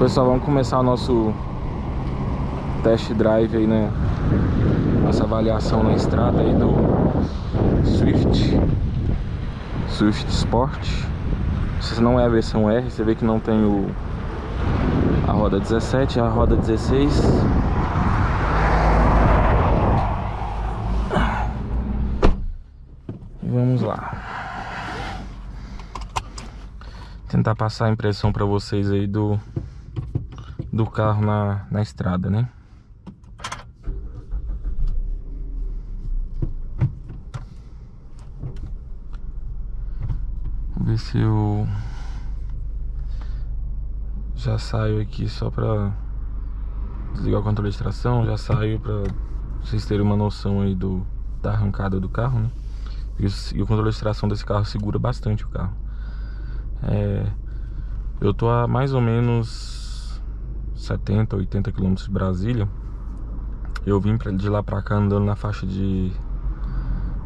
Pessoal, vamos começar o nosso test drive aí, né? Nossa avaliação na estrada aí do Swift Sport. Se não é a versão R, você vê que não tem a roda 17, a roda 16. E vamos lá. Tentar passar a impressão para vocês aí do carro na estrada, né? Vou ver se eu já saio aqui só para desligar o controle de tração. Já saio para vocês terem uma noção aí da arrancada do carro, né? E o controle de tração desse carro segura bastante o carro. Eu tô a mais ou menos 70, 80 km de Brasília. Eu vim de lá pra cá andando na faixa de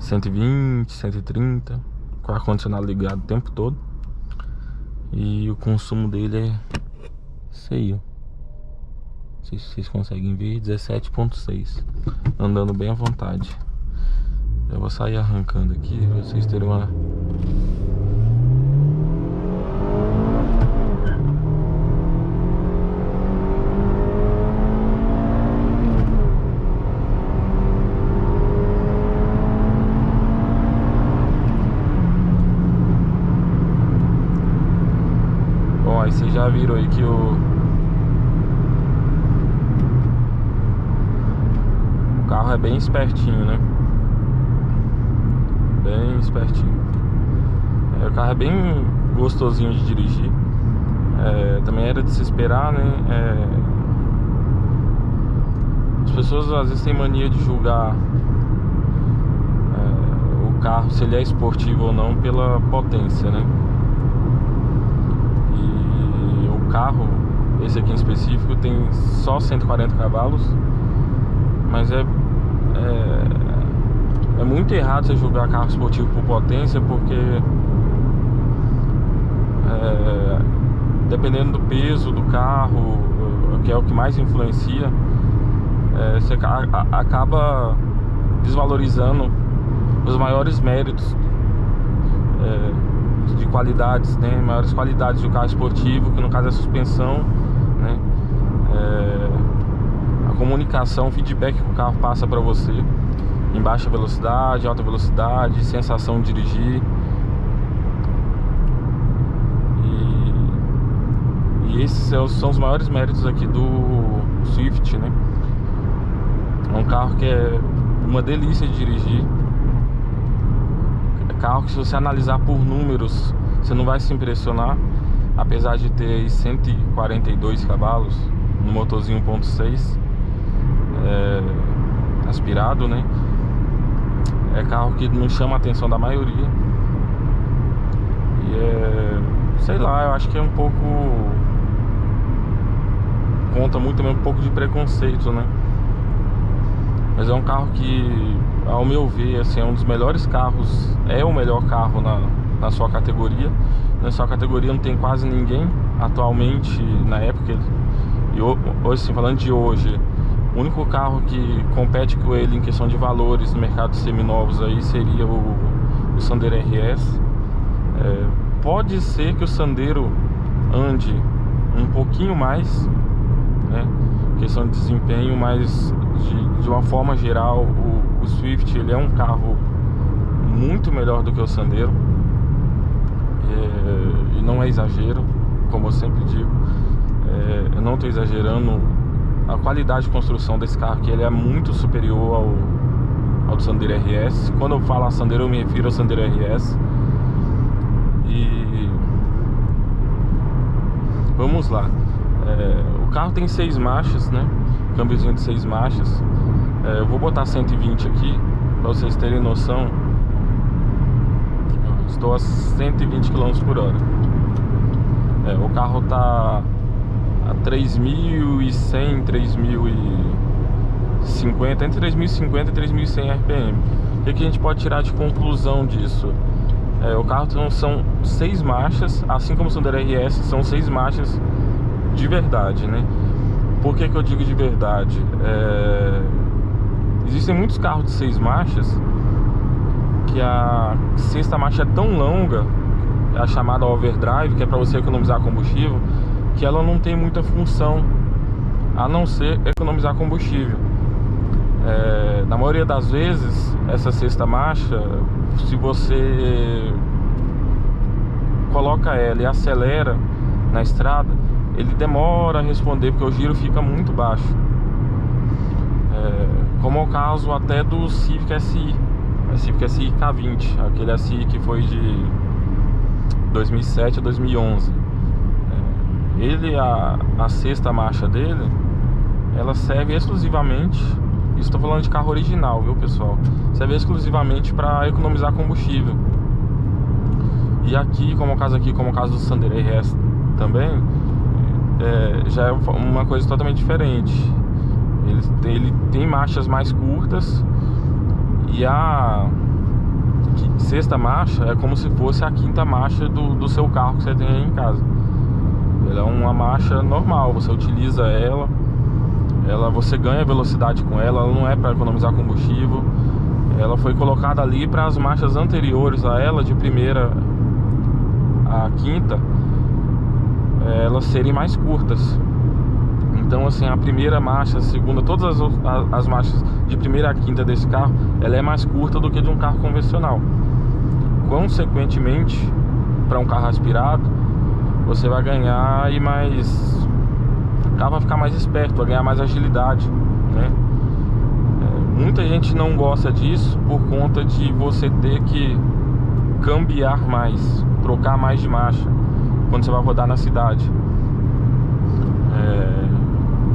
120, 130, com o ar-condicionado ligado o tempo todo. E o consumo dele é isso aí, ó. Não sei se vocês conseguem ver, 17,6. Andando bem à vontade. Eu vou sair arrancando aqui pra vocês terem uma... Aí vocês já viram aí que o carro é bem espertinho, né? Bem espertinho. O carro é bem gostosinho de dirigir. Também era de se esperar, né? As pessoas às vezes têm mania de julgar o carro, se ele é esportivo ou não, pela potência, né? Carro, esse aqui em específico, tem só 140 cavalos, mas é muito errado você julgar carro esportivo por potência, porque dependendo do peso do carro, que é o que mais influencia, você acaba desvalorizando os maiores méritos de qualidades, né? Maiores qualidades do carro esportivo, que no caso é a suspensão, né? A comunicação, o feedback que o carro passa para você em baixa velocidade, alta velocidade, sensação de dirigir. E esses são os maiores méritos aqui do Swift, né? É um carro que é uma delícia de dirigir. Carro que, se você analisar por números, você não vai se impressionar, apesar de ter aí 142 cavalos no motorzinho 1.6 aspirado, né? É carro que não chama a atenção da maioria. E sei lá, eu acho que é um pouco... conta muito também um pouco de preconceito, né? Mas é um carro que, ao meu ver, assim, é um dos melhores carros. É o melhor carro na sua categoria. Na sua categoria não tem quase ninguém atualmente, na época. E hoje, assim, falando de hoje, o único carro que compete com ele em questão de valores no mercado de seminovos aí seria o Sandero RS. Pode ser que o Sandero ande um pouquinho mais, né, questão de desempenho, mas de uma forma geral o Swift, ele é um carro muito melhor do que o Sandero. E não é exagero, como eu sempre digo. Eu não estou exagerando. A qualidade de construção desse carro aqui, ele é muito superior ao do Sandero RS. Quando eu falo Sandero, eu me refiro ao Sandero RS. E vamos lá. O carro tem 6 marchas, né? Câmbiozinho de 6 marchas. Eu vou botar 120 aqui, para vocês terem noção. Estou a 120 km por hora. O carro tá a 3.100, 3.050, entre 3.050 e 3.100 RPM. O que a gente pode tirar de conclusão disso? O carro são 6 marchas, assim como o Sandero RS, são 6 marchas de verdade, né? Por que que eu digo de verdade? Existem muitos carros de 6 marchas que a sexta marcha é tão longa, é a chamada overdrive, que é para você economizar combustível, que ela não tem muita função a não ser economizar combustível. Na maioria das vezes, essa sexta marcha, se você coloca ela e acelera na estrada, ele demora a responder porque o giro fica muito baixo. Como é o caso até do Civic SI, a Civic SI K20, aquele SI que foi de 2007 a 2011. A sexta marcha dele, ela serve exclusivamente, estou falando de carro original, viu, pessoal? Serve exclusivamente para economizar combustível. E aqui, como é o caso do Sandero RS também, já é uma coisa totalmente diferente. Ele tem marchas mais curtas, e a sexta marcha é como se fosse a quinta marcha do seu carro que você tem aí em casa. Ela é uma marcha normal, você utiliza ela, você ganha velocidade com ela não é para economizar combustível. Ela foi colocada ali para as marchas anteriores a ela, de primeira a quinta, elas serem mais curtas. Então, assim, a primeira marcha, a segunda, todas as marchas de primeira a quinta desse carro, ela é mais curta do que de um carro convencional. Consequentemente, para um carro aspirado, você vai ganhar o carro vai ficar mais esperto, vai ganhar mais agilidade, né? Muita gente não gosta disso por conta de você ter que cambiar mais, trocar mais de marcha quando você vai rodar na cidade.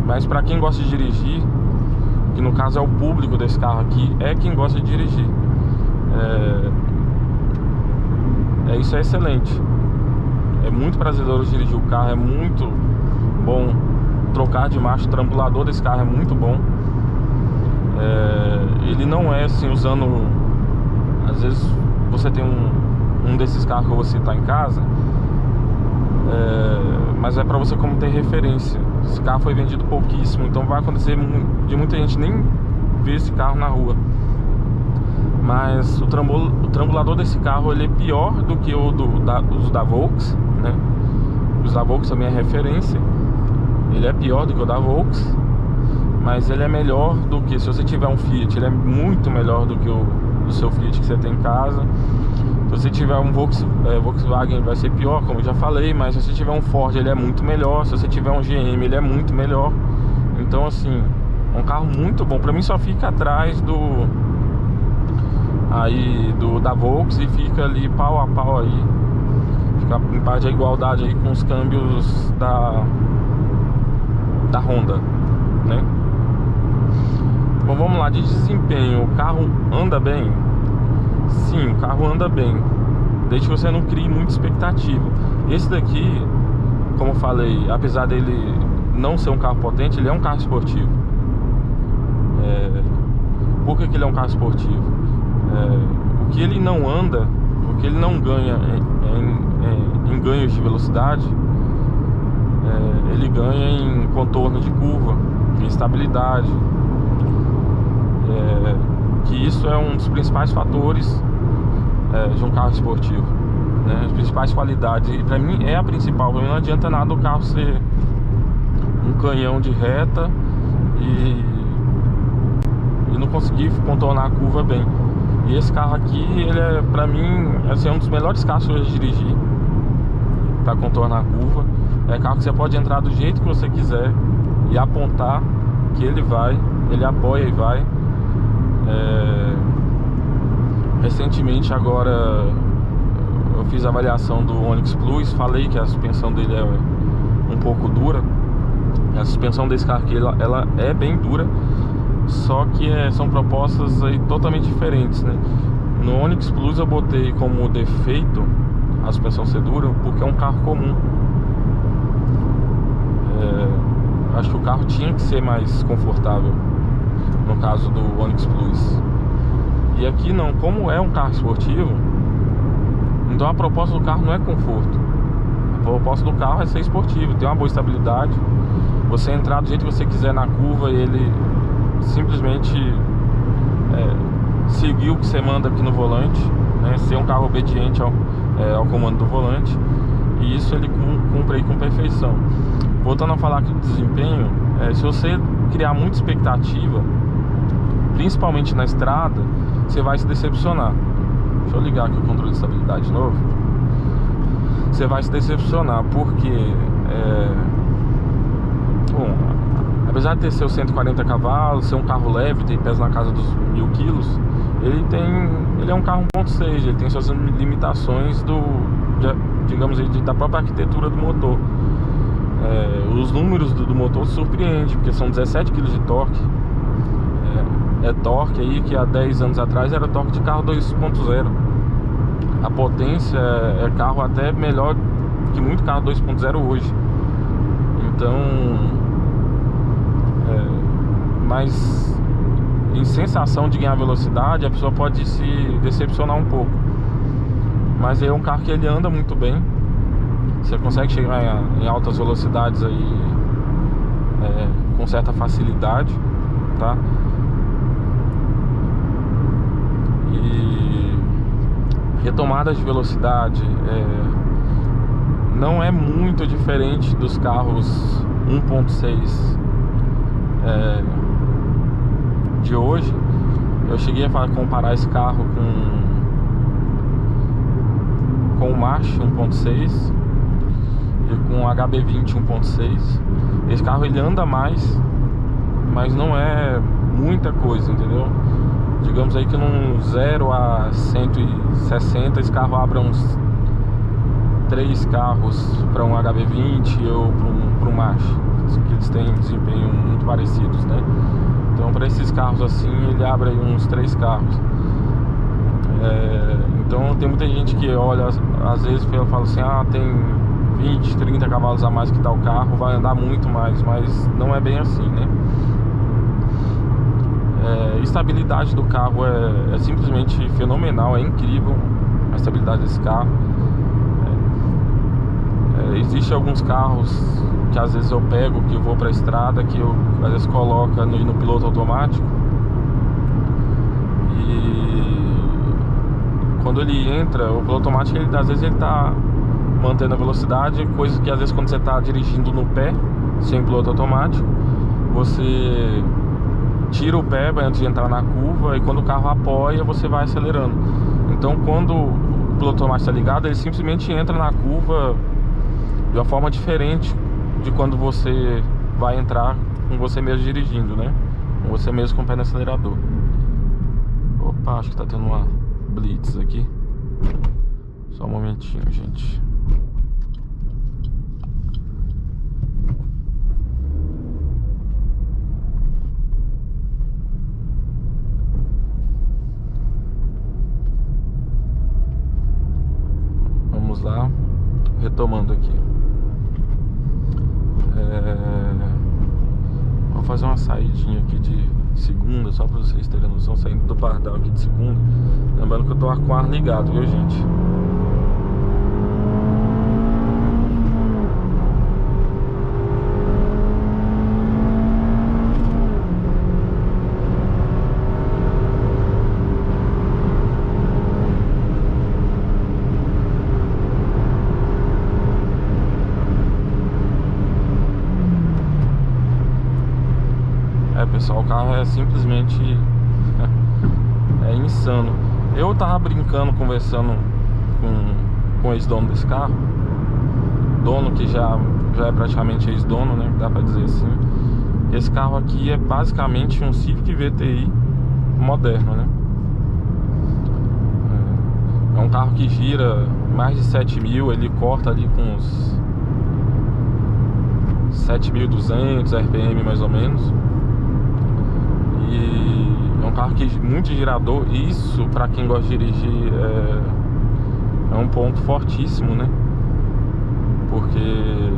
Mas para quem gosta de dirigir, que no caso é o público desse carro aqui, é quem gosta de dirigir, isso é excelente. É muito prazeroso dirigir o carro, é muito bom trocar de marcha. O trambulador desse carro é muito bom. Ele não é assim, usando... Às vezes você tem um desses carros que eu vou citar em casa, mas é pra você como ter referência. Esse carro foi vendido pouquíssimo, então vai acontecer de muita gente nem ver esse carro na rua. Mas o trambulador desse carro, ele é pior do que os da Volks, né? Os da Volks também é referência. Ele é pior do que o da Volks, mas ele é melhor do que... Se você tiver um Fiat, ele é muito melhor do que o seu Fiat que você tem em casa. Se você tiver um Volkswagen, vai ser pior, como eu já falei. Mas se você tiver um Ford, ele é muito melhor. Se você tiver um GM, ele é muito melhor. Então, assim, é um carro muito bom. Pra mim só fica atrás da Volks, e fica ali pau a pau aí. Fica em parte de igualdade aí com os câmbios da Honda, né? Bom, vamos lá, de desempenho. O carro anda bem? Sim, o carro anda bem, desde que você não crie muita expectativa. Esse daqui, como eu falei, apesar dele não ser um carro potente, ele é um carro esportivo. Por que ele é um carro esportivo? O que ele não anda, o que ele não ganha em ganhos de velocidade, ele ganha em contorno de curva, em estabilidade. Que isso é um dos principais fatores de um carro esportivo, né? As principais qualidades, e pra mim é a principal. Pra mim não adianta nada o carro ser um canhão de reta e não conseguir contornar a curva bem. E esse carro aqui, ele é, pra mim, assim, um dos melhores carros que eu já dirigi pra contornar a curva. É carro que você pode entrar do jeito que você quiser e apontar que ele vai, ele apoia e vai. Recentemente agora eu fiz a avaliação do Onix Plus, falei que a suspensão dele é um pouco dura. A suspensão desse carro aqui, ela é bem dura, só que são propostas aí totalmente diferentes, né? No Onix Plus eu botei como defeito a suspensão ser dura, porque é um carro comum. Acho que o carro tinha que ser mais confortável, no caso do Onix Plus. E aqui não, como é um carro esportivo, então a proposta do carro não é conforto. propósito do carro é ser esportivo, ter uma boa estabilidade, você entrar do jeito que você quiser na curva e ele simplesmente seguir o que você manda aqui no volante, né? Ser um carro obediente ao comando do volante. E isso ele cumpre aí com perfeição. Voltando a falar aqui do desempenho, se você criar muita expectativa, principalmente na estrada, você vai se decepcionar. Deixa eu ligar aqui o controle de estabilidade de novo. Você vai se decepcionar, porque bom, apesar de ter seus 140 cavalos, ser um carro leve, tem peso na casa dos 1000 quilos, ele é um carro 1.6, ele tem suas limitações digamos aí, da própria arquitetura do motor. Os números do motor surpreendem, porque são 17 kg de torque. Torque aí que há 10 anos atrás era torque de carro 2.0. A potência é carro até melhor que muito carro 2.0 hoje. Então, mas em sensação de ganhar velocidade, a pessoa pode se decepcionar um pouco. Mas é um carro que ele anda muito bem. Você consegue chegar em altas velocidades aí com certa facilidade, tá? E retomadas de velocidade não é muito diferente dos carros 1.6 de hoje. Eu cheguei a comparar esse carro com o March 1.6 e com o HB20 1.6. Esse carro ele anda mais, mas não é muita coisa, entendeu? Digamos aí que num 0 a 160 esse carro abre uns 3 carros para um HB20 ou para um March, que eles têm desempenho muito parecidos, né? Então para esses carros assim ele abre aí uns 3 carros. Então tem muita gente que olha, às vezes fala assim, tem 20, 30 cavalos a mais que tal carro, vai andar muito mais, mas não é bem assim, né? Estabilidade do carro é simplesmente fenomenal, é incrível a estabilidade desse carro. Existem alguns carros que às vezes eu pego, que eu vou pra estrada, que eu às vezes coloco no piloto automático, e quando ele entra, o piloto automático, às vezes ele tá mantendo a velocidade, coisa que às vezes quando você tá dirigindo no pé, sem piloto automático, você tira o pé antes de entrar na curva, e quando o carro apoia, você vai acelerando. Então quando o piloto automático está ligado, ele simplesmente entra na curva de uma forma diferente de quando você vai entrar com você mesmo dirigindo, né? Com você mesmo com o pé no acelerador. Opa, acho que tá tendo uma blitz aqui. Só um momentinho, gente. Vamos lá, retomando aqui. Vou fazer uma saidinha aqui de segunda, só pra vocês terem noção, saindo do Pardal aqui de segunda. Lembrando que eu tô com o ar ligado, viu, gente? Pessoal, o carro é simplesmente insano. Eu tava brincando, conversando com o ex-dono desse carro, dono que já é praticamente ex-dono, né, dá pra dizer assim. Esse carro aqui é basicamente um Civic VTI moderno, né? É um carro que gira mais de 7.000, ele corta ali com uns 7.200 RPM mais ou menos. E é um carro que muito girador. Isso, para quem gosta de dirigir, é um ponto fortíssimo, né? Porque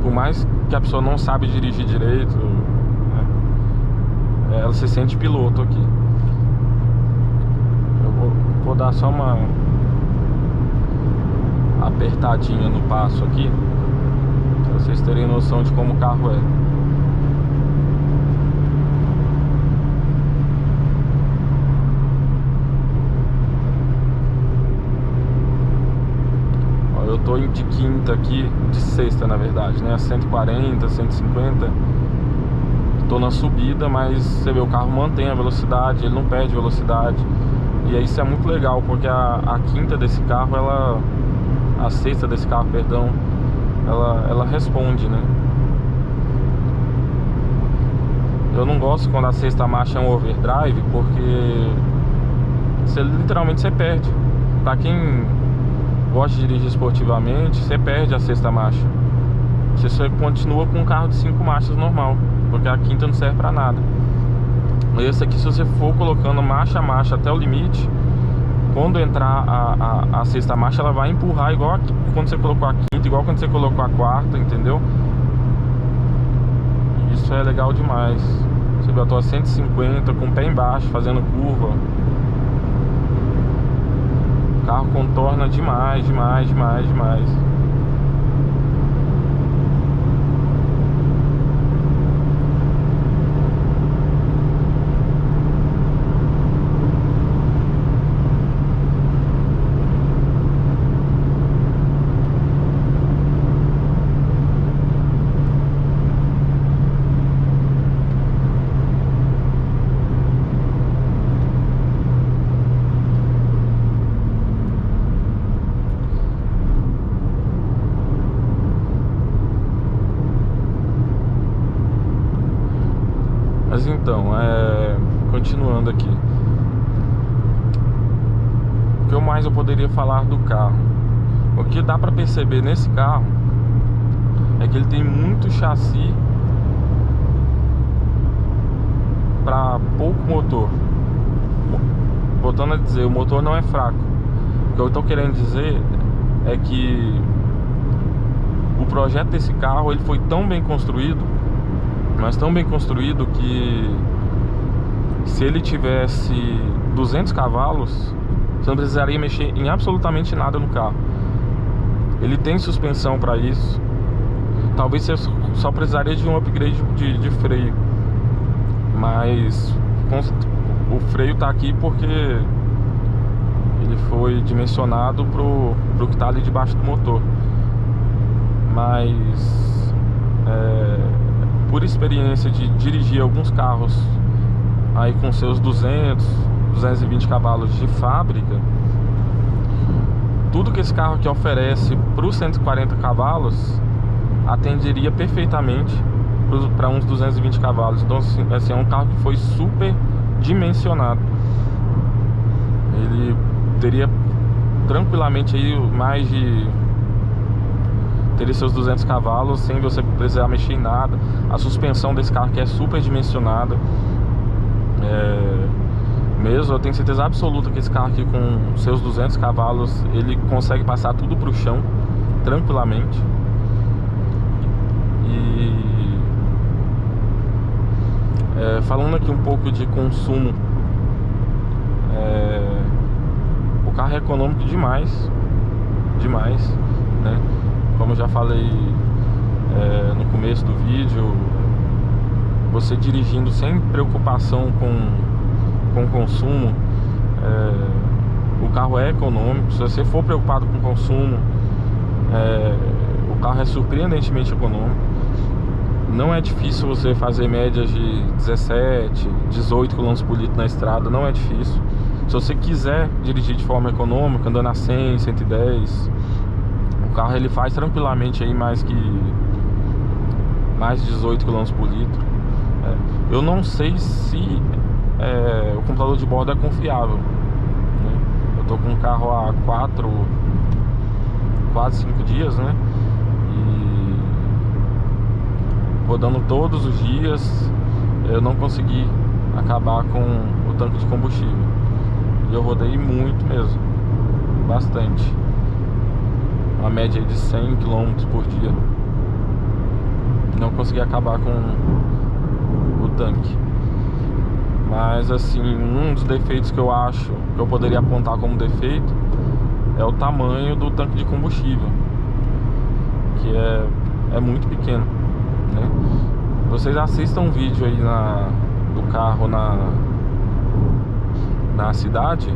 por mais que a pessoa não sabe dirigir direito, ela se sente piloto aqui. Eu vou dar só uma apertadinha no passo aqui, pra vocês terem noção de como o carro é. Ó, eu tô de quinta aqui, de sexta na verdade, né? 140, 150. Tô na subida, mas você vê, o carro mantém a velocidade, ele não perde velocidade. E aí isso é muito legal, porque a quinta desse carro, a sexta desse carro, perdão, ela responde, né? Eu não gosto quando a sexta marcha é um overdrive, porque literalmente você perde. Pra quem gosta de dirigir esportivamente, você perde a sexta marcha. Você só continua com um carro de 5 marchas normal, porque a quinta não serve pra nada. Esse aqui, se você for colocando marcha a marcha até o limite, quando entrar a sexta marcha, ela vai empurrar igual quando você colocou a quinta, igual quando você colocou a quarta, entendeu? Isso é legal demais. Você vê, eu tô a 150 com o pé embaixo, fazendo curva. O carro contorna demais, demais, demais, demais. Mas então, continuando aqui, o que mais eu poderia falar do carro? O que dá pra perceber nesse carro é que ele tem muito chassi pra pouco motor. Voltando a dizer, o motor não é fraco. O que eu tô querendo dizer é que o projeto desse carro, ele foi tão bem construído, mas tão bem construído, que se ele tivesse 200 cavalos, você não precisaria mexer em absolutamente nada no carro. Ele tem suspensão para isso. Talvez você só precisaria de um upgrade de freio, mas o freio tá aqui porque ele foi dimensionado pro que tá ali debaixo do motor. Mas por experiência de dirigir alguns carros aí com seus 220 cavalos de fábrica, tudo que esse carro aqui oferece para os 140 cavalos atenderia perfeitamente para uns 220 cavalos. Então assim, é um carro que foi super dimensionado. Ele teria tranquilamente aí teria seus 200 cavalos sem você precisar mexer em nada. A suspensão desse carro aqui é super dimensionada. Mesmo, eu tenho certeza absoluta que esse carro aqui, com seus 200 cavalos, ele consegue passar tudo pro chão tranquilamente. E falando aqui um pouco de consumo, o carro é econômico demais, demais, né? Como eu já falei no começo do vídeo, você dirigindo sem preocupação com consumo, o carro é econômico. Se você for preocupado com consumo, o carro é surpreendentemente econômico. Não é difícil você fazer médias de 17, 18 km por litro na estrada, não é difícil. Se você quiser dirigir de forma econômica, andando a 100, 110, o carro ele faz tranquilamente aí mais de 18 km por litro. Eu não sei se o computador de bordo é confiável, né? Eu tô com o carro há quase 5 dias, né? E rodando todos os dias, eu não consegui acabar com o tanque de combustível. E eu rodei muito mesmo, bastante. Uma média de 100 km por dia. Não consegui acabar com o tanque. Mas assim, um dos defeitos que eu acho que eu poderia apontar como defeito é o tamanho do tanque de combustível, que é muito pequeno, né? Vocês assistam um vídeo aí do carro na cidade,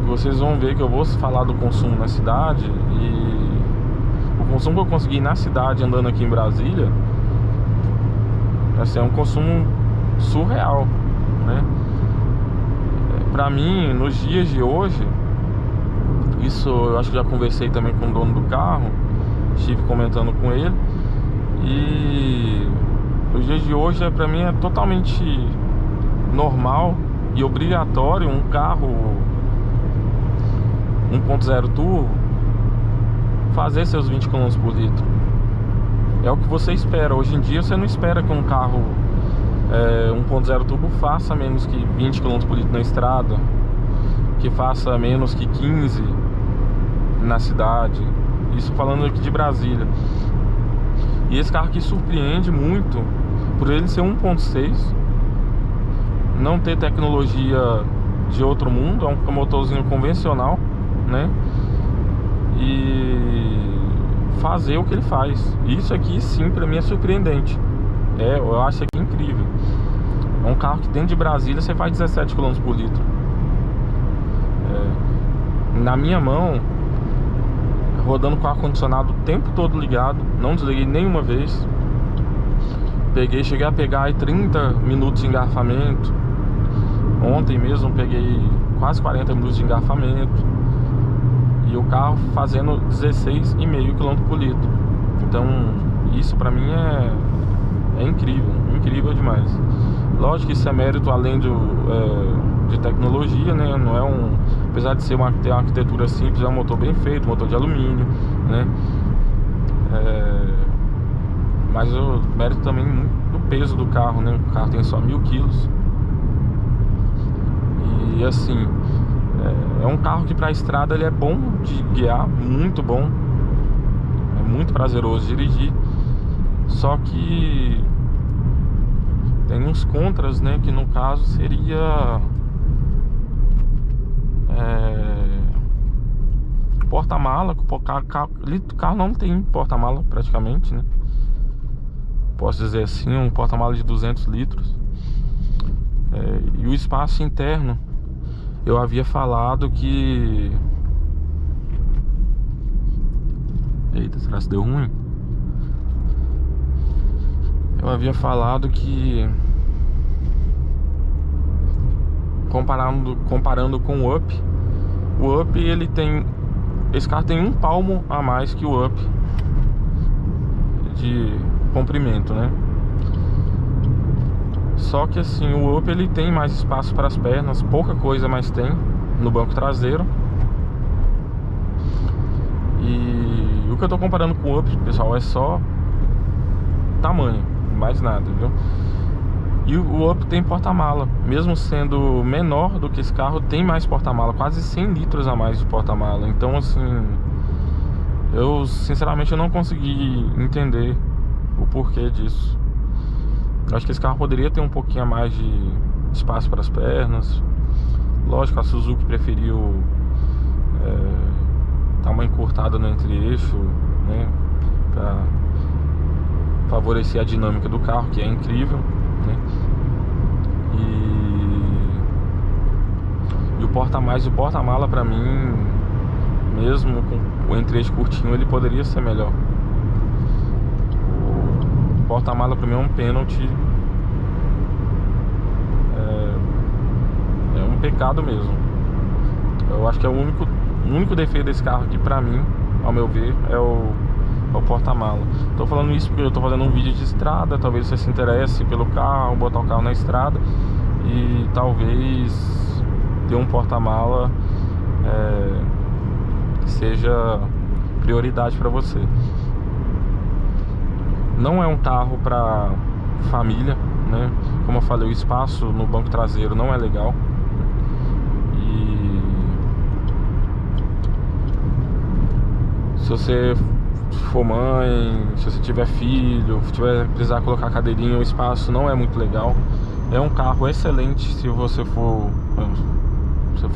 vocês vão ver que eu vou falar do consumo na cidade. E o consumo que eu consegui na cidade andando aqui em Brasília, assim, é um consumo surreal, né? Pra mim, nos dias de hoje, isso eu acho que já conversei também com o dono do carro, estive comentando com ele, e nos dias de hoje pra mim é totalmente normal e obrigatório um carro 1.0 turbo fazer seus 20 km por litro. É o que você espera. Hoje em dia você não espera que um carro 1.0 turbo faça menos que 20 km por litro na estrada, que faça menos que 15 na cidade. Isso falando aqui de Brasília. E esse carro aqui surpreende muito por ele ser 1.6, não ter tecnologia de outro mundo, é um motorzinho convencional, né? E fazer o que ele faz. Isso aqui sim pra mim é surpreendente. Eu acho isso aqui incrível. É um carro que dentro de Brasília você faz 17 km por litro. Na minha mão, rodando com o ar-condicionado o tempo todo ligado, não desliguei nenhuma vez. Cheguei a pegar aí 30 minutos de engarrafamento. Ontem mesmo peguei quase 40 minutos de engarrafamento. E o carro fazendo 16,5 km por litro. Então isso pra mim é incrível, incrível demais. Lógico que isso é mérito além de tecnologia, né? Não é apesar de ter uma arquitetura simples, é um motor bem feito, motor de alumínio, né? Mas o mérito também do peso do carro, né? O carro tem só 1000 quilos. E assim, é um carro que pra estrada ele é bom de guiar, muito bom. É muito prazeroso dirigir. Só que tem uns contras, né? Que no caso seria porta-mala. O carro não tem porta-mala praticamente, né? Posso dizer assim, um porta-mala de 200 litros. E o espaço interno, eu havia falado que... Eita, será que deu ruim? Eu havia falado que... Comparando com o Up, o Up ele tem... Esse carro tem 1 palmo a mais que o Up de comprimento, né? Só que assim, o Up ele tem mais espaço para as pernas, pouca coisa mais tem no banco traseiro. E o que eu tô comparando com o Up, pessoal, é só tamanho, mais nada, viu? E o Up tem porta-mala, mesmo sendo menor do que esse carro, tem mais porta-mala, quase 100 litros a mais de porta-mala. Então assim, eu sinceramente eu não consegui entender o porquê disso. Eu acho que esse carro poderia ter um pouquinho a mais de espaço para as pernas. Lógico, a Suzuki preferiu dar uma encurtada no entre-eixo, né, para favorecer a dinâmica do carro, que é incrível, né? E o porta-mala para mim, mesmo com o entre-eixo curtinho, ele poderia ser melhor. O porta-mala para mim é um pênalti, é um pecado mesmo. Eu acho que é o único defeito desse carro aqui pra mim, ao meu ver, é o porta-mala. Tô falando isso porque eu tô fazendo um vídeo de estrada. Talvez você se interesse pelo carro, botar o carro na estrada e talvez ter um porta-mala seja prioridade pra você. Não é um carro pra família, né? Como eu falei, o espaço no banco traseiro não é legal. E se você for mãe, se você tiver filho, precisar colocar cadeirinha, o espaço não é muito legal. É um carro excelente se você for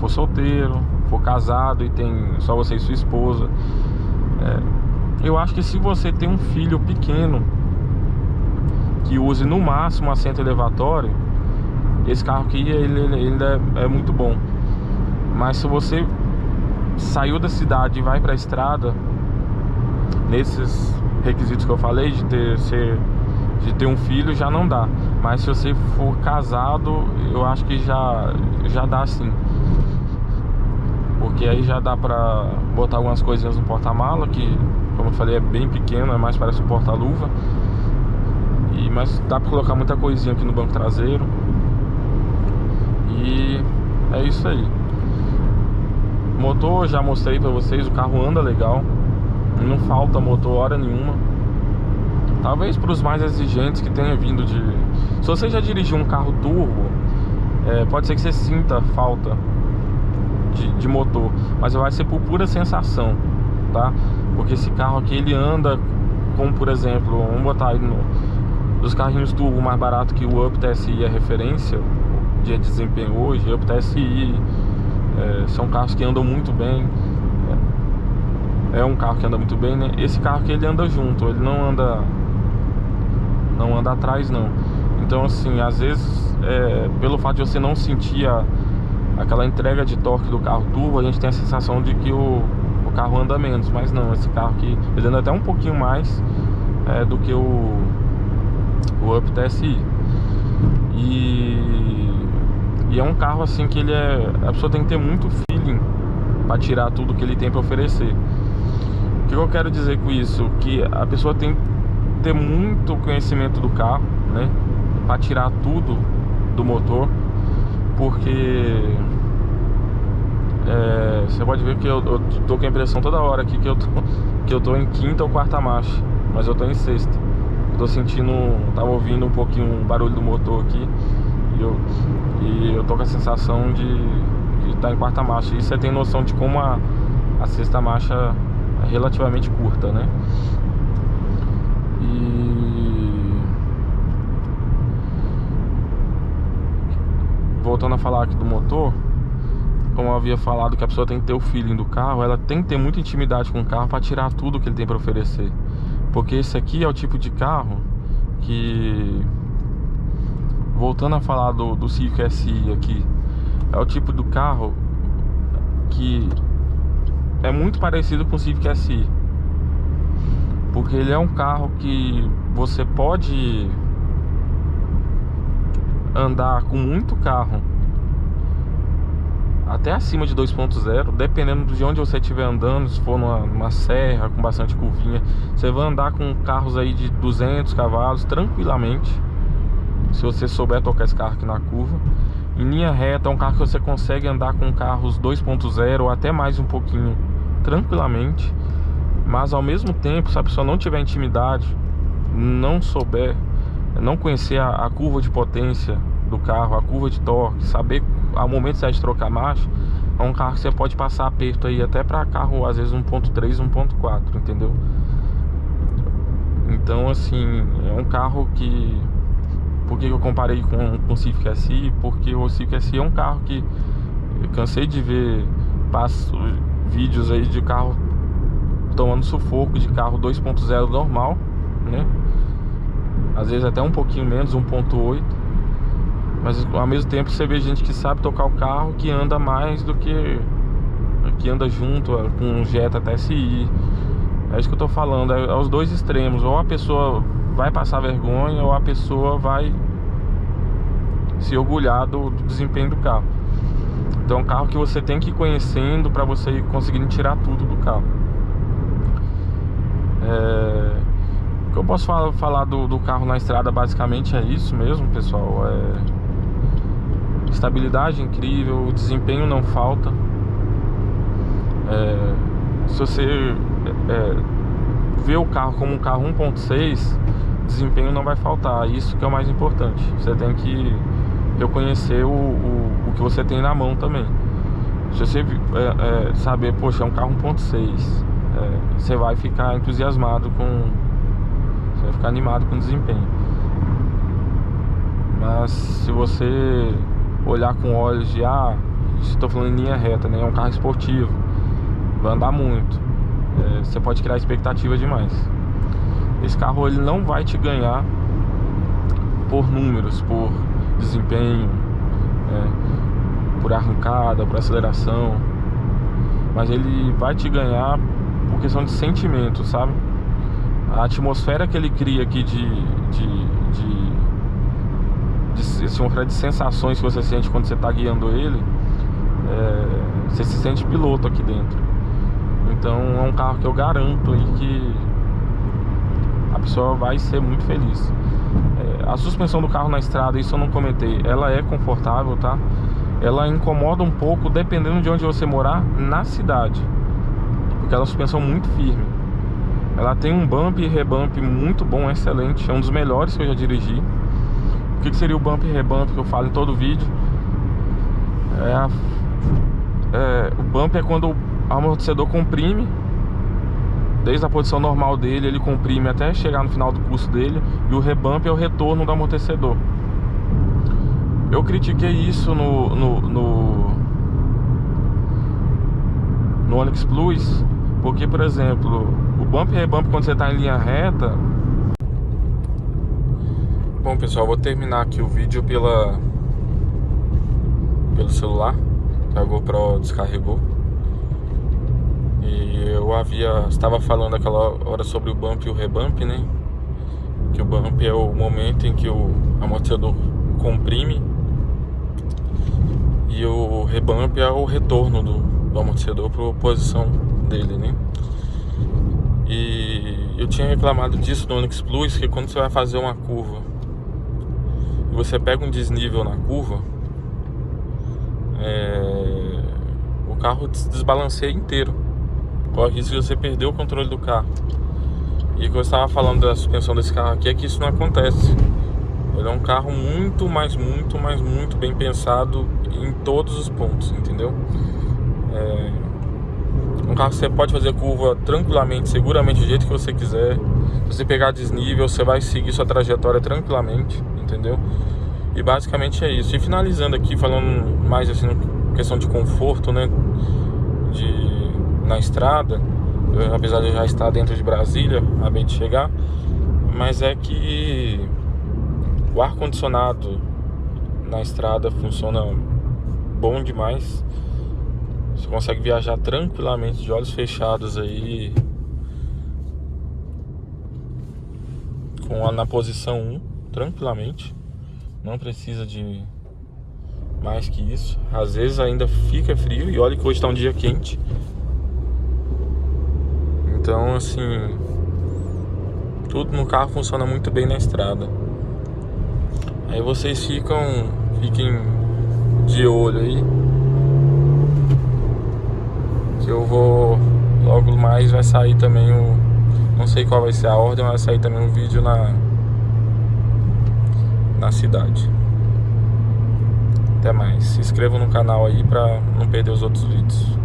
solteiro, for casado e tem só você e sua esposa. Eu acho que se você tem um filho pequeno que use no máximo assento elevatório, esse carro aqui ele ainda é muito bom. Mas se você saiu da cidade e vai para a estrada, nesses requisitos que eu falei de ter um filho, já não dá. Mas se você for casado, eu acho que já dá sim. Porque aí já dá pra botar algumas coisinhas no porta-mala, que, como eu falei, é bem pequeno, é mais parece um porta-luva. Mas dá pra colocar muita coisinha aqui no banco traseiro. E é isso aí. Motor, já mostrei pra vocês, o carro anda legal. Não falta motor hora nenhuma. Talvez para os mais exigentes que tenha vindo de... Se você já dirigiu um carro turbo, pode ser que você sinta falta de motor, mas vai ser por pura sensação, tá? Porque esse carro aqui, ele anda como, por exemplo, vamos botar aí dos carrinhos turbo mais barato que o Up TSI é referência de desempenho hoje. Up TSI são carros que andam muito bem. É um carro que anda muito bem, né? Esse carro aqui, ele anda junto, ele não anda atrás, não. Então, assim, às vezes, pelo fato de você não sentir aquela entrega de torque do carro turbo, a gente tem a sensação de que o carro anda menos. Mas não, esse carro aqui, ele anda até um pouquinho mais do que o Up TSI. E é um carro, assim, que a pessoa tem que ter muito feeling para tirar tudo que ele tem para oferecer. O que eu quero dizer com isso? Que a pessoa tem que ter muito conhecimento do carro, né, para tirar tudo do motor. Porque você pode ver que eu tô com a impressão toda hora aqui que eu tô em quinta ou quarta marcha, mas eu tô em sexta. Tô sentindo, tava ouvindo um pouquinho o barulho do motor aqui, e eu tô com a sensação de estar em quarta marcha. E você tem noção de como a sexta marcha é relativamente curta, né? E voltando a falar aqui do motor, como eu havia falado, que a pessoa tem que ter o feeling do carro, ela tem que ter muita intimidade com o carro para tirar tudo que ele tem para oferecer. Porque esse aqui é o tipo de carro que, voltando a falar do Civic SI aqui, é o tipo do carro que é muito parecido com o Civic SI. Porque ele é um carro que você pode andar com muito carro até acima de 2.0, dependendo de onde você estiver andando. Se for numa serra com bastante curvinha, você vai andar com carros aí de 200 cavalos tranquilamente, se você souber tocar esse carro aqui na curva. Em linha reta é um carro que você consegue andar com carros 2.0 ou até mais um pouquinho tranquilamente. Mas ao mesmo tempo, se a pessoa não tiver intimidade, não souber, não conhecer a curva de potência do carro, a curva de torque, saber ao momento certo de trocar marcha, é um carro que você pode passar aperto aí até para carro às vezes 1.3, 1.4, entendeu? Então, assim, é um carro que... Por que eu comparei com o Civic SI? Porque o Civic SI é um carro que eu cansei de ver vídeos aí de carro tomando sufoco, de carro 2.0 normal, né? Às vezes até um pouquinho menos, 1.8. Mas ao mesmo tempo você vê gente que sabe tocar o carro, que anda mais do que anda junto com um Jetta TSI. É isso que eu tô falando, é os dois extremos. Ou a pessoa vai passar vergonha, ou a pessoa vai se orgulhar do desempenho do carro. Então é um carro que você tem que ir conhecendo para você ir conseguindo tirar tudo do carro. O que eu posso falar do carro na estrada basicamente é isso mesmo, pessoal. Estabilidade incrível, o desempenho não falta. Se você vê o carro como um carro 1.6, desempenho não vai faltar. Isso que é o mais importante. Você tem que reconhecer o que você tem na mão também. Se você saber, poxa, é um carro 1.6, você vai ficar entusiasmado você vai ficar animado com o desempenho. Mas se você olhar com olhos de estou falando em linha reta, né? É um carro esportivo, vai andar muito, você pode criar expectativa demais. Esse carro ele não vai te ganhar por números, por desempenho, por arrancada, por aceleração, mas ele vai te ganhar por questão de sentimento, sabe? A atmosfera que ele cria aqui de sensações que você sente quando você está guiando ele, você se sente piloto aqui dentro. Então é um carro que eu garanto aí que a pessoa vai ser muito feliz. A suspensão do carro na estrada, isso eu não comentei, ela é confortável, tá? Ela incomoda um pouco dependendo de onde você morar na cidade, porque ela é uma suspensão muito firme. Ela tem um bump e rebump muito bom, excelente, é um dos melhores que eu já dirigi. O que seria o bump e rebump que eu falo em todo vídeo? O bump é quando o amortecedor comprime, desde a posição normal dele, ele comprime até chegar no final do curso dele. E o rebump é o retorno do amortecedor. Eu critiquei isso no Onix Plus, porque, por exemplo, o bump e rebump quando você está em linha reta... Bom, pessoal, vou terminar aqui o vídeo pelo celular, que a GoPro descarregou. E eu estava falando aquela hora sobre o bump e o rebump, né? Que o bump é o momento em que o amortecedor comprime, e o rebump é o retorno do amortecedor para a posição dele, né? E eu tinha reclamado disso no Onix Plus, que quando você vai fazer uma curva e você pega um desnível na curva, o carro desbalanceia inteiro. Corre risco de você perder o controle do carro. E o que eu estava falando da suspensão desse carro aqui é que isso não acontece. Ele é um carro muito bem pensado em todos os pontos, entendeu? Um carro que você pode fazer curva tranquilamente, seguramente, do jeito que você quiser. Se você pegar desnível, você vai seguir sua trajetória tranquilamente, entendeu? E basicamente é isso. E finalizando aqui, falando mais assim, questão de conforto, né? Na estrada, apesar de já estar dentro de Brasília, a bem de chegar, mas é que o ar-condicionado na estrada funciona bom demais. Você consegue viajar tranquilamente de olhos fechados aí, na posição 1, tranquilamente. Não precisa de mais que isso. Às vezes ainda fica frio, e olha que hoje está um dia quente. Então, assim, tudo no carro funciona muito bem na estrada. Aí vocês fiquem de olho aí, que eu vou, logo mais vai sair também não sei qual vai ser a ordem, mas vai sair também um vídeo na cidade. Até mais, se inscrevam no canal aí pra não perder os outros vídeos.